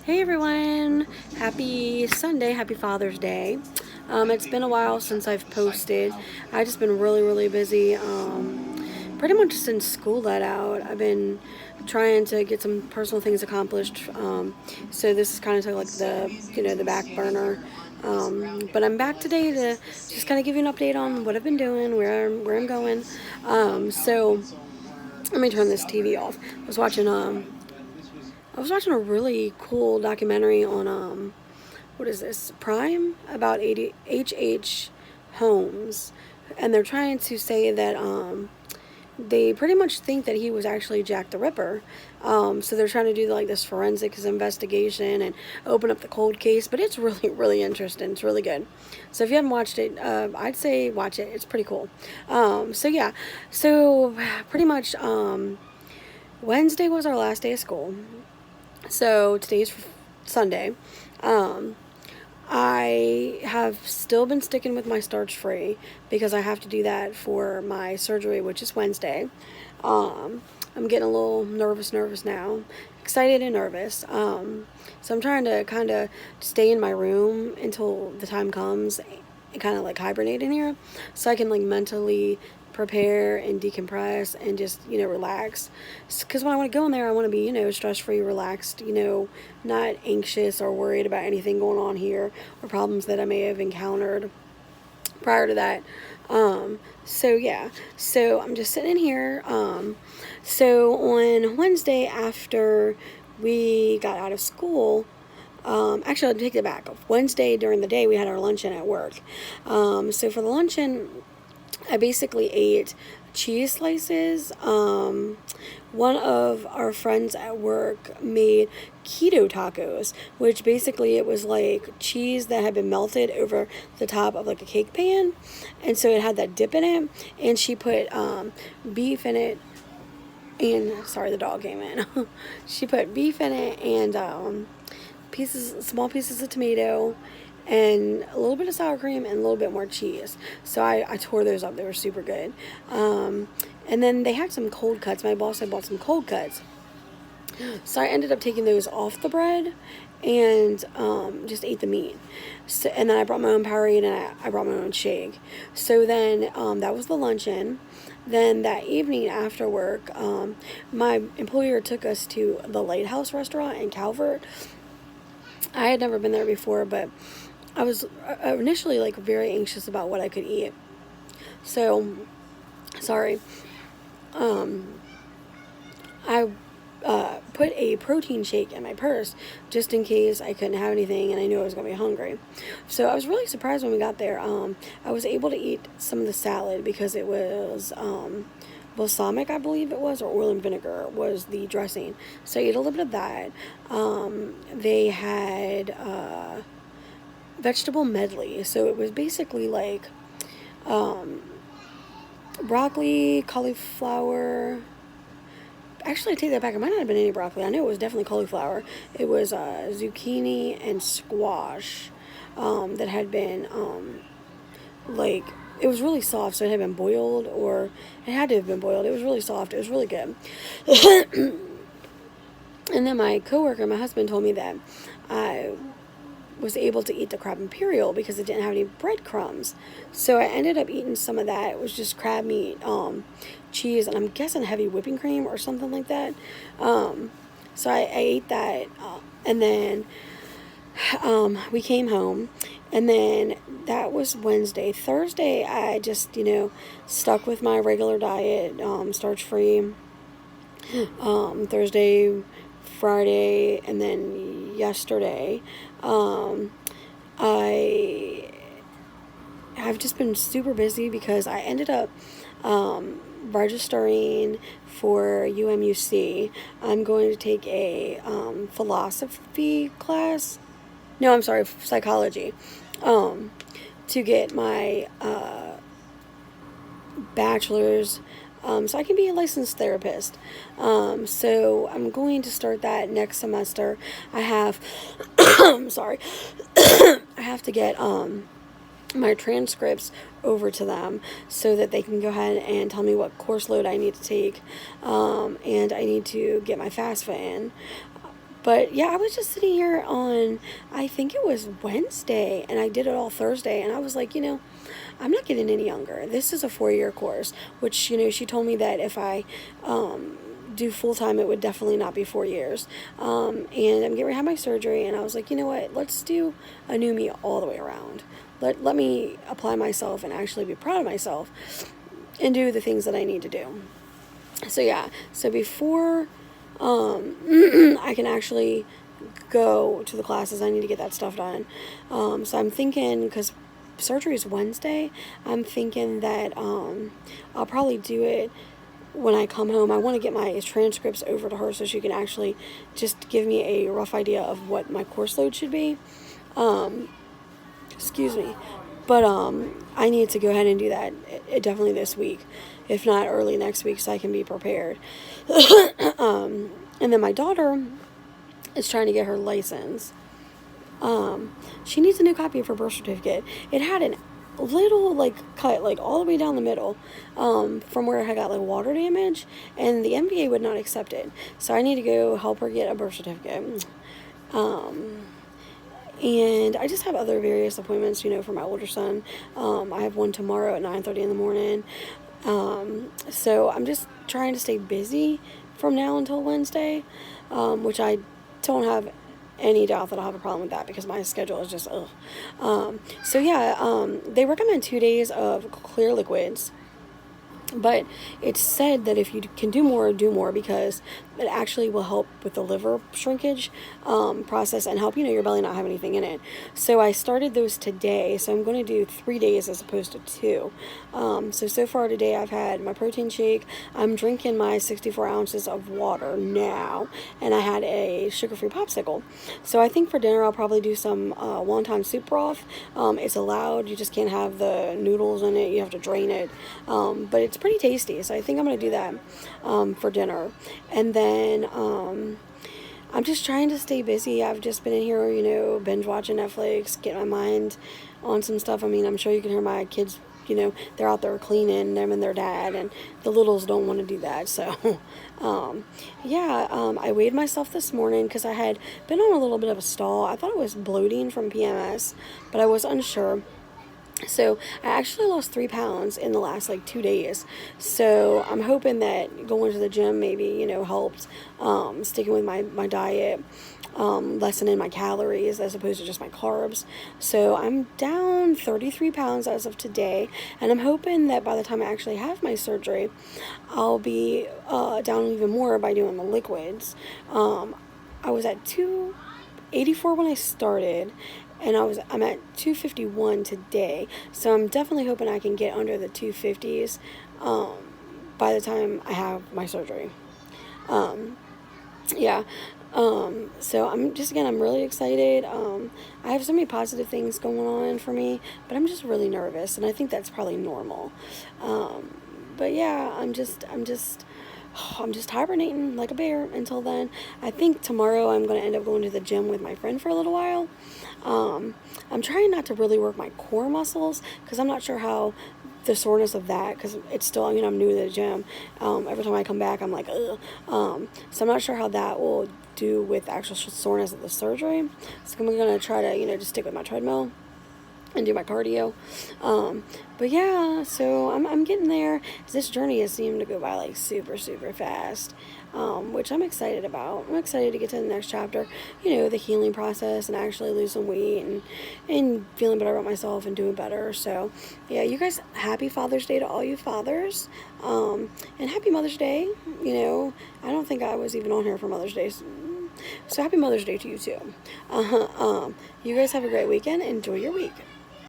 Hey everyone, happy Sunday, happy Father's Day. It's been a while since I've posted. I've just been really busy. Pretty much since school let out, I've been trying to get some personal things accomplished. So this is kind of like the back burner. But I'm back today to just kind of give you an update on what I've been doing, where I'm going. So let me turn this TV off. I was watching a really cool documentary on what is this, Prime, about H.H. Holmes, and they're trying to say that they pretty much think that he was actually Jack the Ripper. So they're trying to do like this forensics investigation and open up the cold case, but it's really interesting. It's really good. So if you haven't watched it, I'd say watch it. It's pretty cool. So yeah, so pretty much Wednesday was our last day of school. So today's Sunday. Um, I have still been sticking with my starch free because I have to do that for my surgery, which is Wednesday. I'm getting a little nervous now, excited and nervous. So I'm trying to kind of stay in my room until the time comes and kind of like hibernate in here so I can like mentally prepare and decompress and just relax, because when I want to go in there I want to be stress free, relaxed, not anxious or worried about anything going on here or problems that I may have encountered prior to that. So yeah, so I'm just sitting in here. So on Wednesday after we got out of school, actually, I'll take it back. Wednesday during the day, we had our luncheon at work. So for the luncheon, I basically ate cheese slices. One of our friends at work made keto tacos, which basically it was like cheese that had been melted over the top of like a cake pan, and so it had that dip in it. And she put beef in it, and sorry, the dog came in. She put beef in it and small pieces of tomato, and a little bit of sour cream and a little bit more cheese. So I tore those up. They were super good. And then they had some cold cuts. My boss had bought some cold cuts. So I ended up taking those off the bread and just ate the meat. So, and then I brought my own Powerade and I brought my own shake. So then that was the luncheon. Then that evening after work, my employer took us to the Lighthouse restaurant in Calvert. I had never been there before, but I was initially like very anxious about what I could eat. So, sorry. I put a protein shake in my purse just in case I couldn't have anything and I knew I was going to be hungry. So I was really surprised when we got there. I was able to eat some of the salad because it was balsamic, I believe it was, or oil and vinegar was the dressing. So I ate a little bit of that. They had vegetable medley. So it was basically like broccoli, cauliflower. Actually, I take that back. It might not have been any broccoli. I know it was definitely cauliflower. It was zucchini and squash that had been like, it was really soft, so it had been boiled, or it had to have been boiled. It was really soft. It was really good. And then my coworker, my husband, told me that I was able to eat the crab imperial because it didn't have any breadcrumbs. So I ended up eating some of that. It was just crab meat, cheese, and I'm guessing heavy whipping cream or something like that. So I ate that, and then we came home, and then that was Wednesday. Thursday, I just, stuck with my regular diet, starch free. Thursday, Friday, and then yesterday, I have just been super busy because I ended up registering for UMUC. I'm going to take a philosophy class. No, I'm sorry, psychology. To get my bachelor's, so I can be a licensed therapist. So I'm going to start that next semester. I have, I'm sorry, I have to get my transcripts over to them so that they can go ahead and tell me what course load I need to take, and I need to get my FAFSA in. But yeah, I was just sitting here on, I think it was Wednesday, and I did it all Thursday, and I was like, I'm not getting any younger. This is a 4-year course, which, she told me that if I do full time, it would definitely not be 4 years. And I'm getting ready to have my surgery, and I was like, you know what? Let's do a new me all the way around. Let me apply myself and actually be proud of myself and do the things that I need to do. So yeah, so before I can actually go to the classes, I need to get that stuff done. So I'm thinking, because surgery is Wednesday, I'm thinking that I'll probably do it when I come home. I want to get my transcripts over to her so she can actually just give me a rough idea of what my course load should be. Excuse me. But I need to go ahead and do that definitely this week, if not early next week, so I can be prepared. And then my daughter is trying to get her license. She needs a new copy of her birth certificate. It had an little cut all the way down the middle from where I got water damage, and the MVA would not accept it. So I need to go help her get a birth certificate. And I just have other various appointments, for my older son. I have one tomorrow at 9:30 in the morning. So I'm just trying to stay busy from now until Wednesday, which I don't have any doubt that I'll have a problem with that, because my schedule is just, so yeah, they recommend 2 days of clear liquids. But it's said that if you can do more, because it actually will help with the liver shrinkage process and help, your belly not have anything in it. So I started those today. So I'm going to do 3 days as opposed to 2. So far today I've had my protein shake. I'm drinking my 64 ounces of water now. And I had a sugar-free popsicle. So I think for dinner I'll probably do some wonton soup broth. It's allowed. You just can't have the noodles in it. You have to drain it. But it's pretty tasty, so I think I'm going to do that for dinner. And then I'm just trying to stay busy. I've just been in here, binge watching Netflix, get my mind on some stuff. I mean, I'm sure you can hear my kids, they're out there cleaning, them and their dad, and the littles don't want to do that. So I weighed myself this morning because I had been on a little bit of a stall. I thought it was bloating from PMS, but I was unsure. So I actually lost 3 pounds in the last 2 days. So I'm hoping that going to the gym maybe, helps, sticking with my diet, lessening my calories as opposed to just my carbs. So I'm down 33 pounds as of today. And I'm hoping that by the time I actually have my surgery, I'll be down even more by doing the liquids. I was at 284 when I started, and I'm at 251 today, so I'm definitely hoping I can get under the 250s by the time I have my surgery. So I'm really excited. I have so many positive things going on for me, but I'm just really nervous, and I think that's probably normal. But yeah, I'm just hibernating like a bear until then. I think tomorrow I'm going to end up going to the gym with my friend for a little while. I'm trying not to really work my core muscles, because I'm not sure how the soreness of that, because it's still, I'm new to the gym. Every time I come back, I'm like, ugh. So I'm not sure how that will do with actual soreness of the surgery. So I'm going to try to, just stick with my treadmill and do my cardio. But yeah, so I'm getting there. This journey has seemed to go by super, super fast, which I'm excited about. I'm excited to get to the next chapter, the healing process, and actually lose some weight and feeling better about myself and doing better. So yeah, you guys, happy Father's Day to all you fathers, and happy Mother's Day. I don't think I was even on here for Mother's Day. So happy Mother's Day to you too. You guys have a great weekend. Enjoy your week.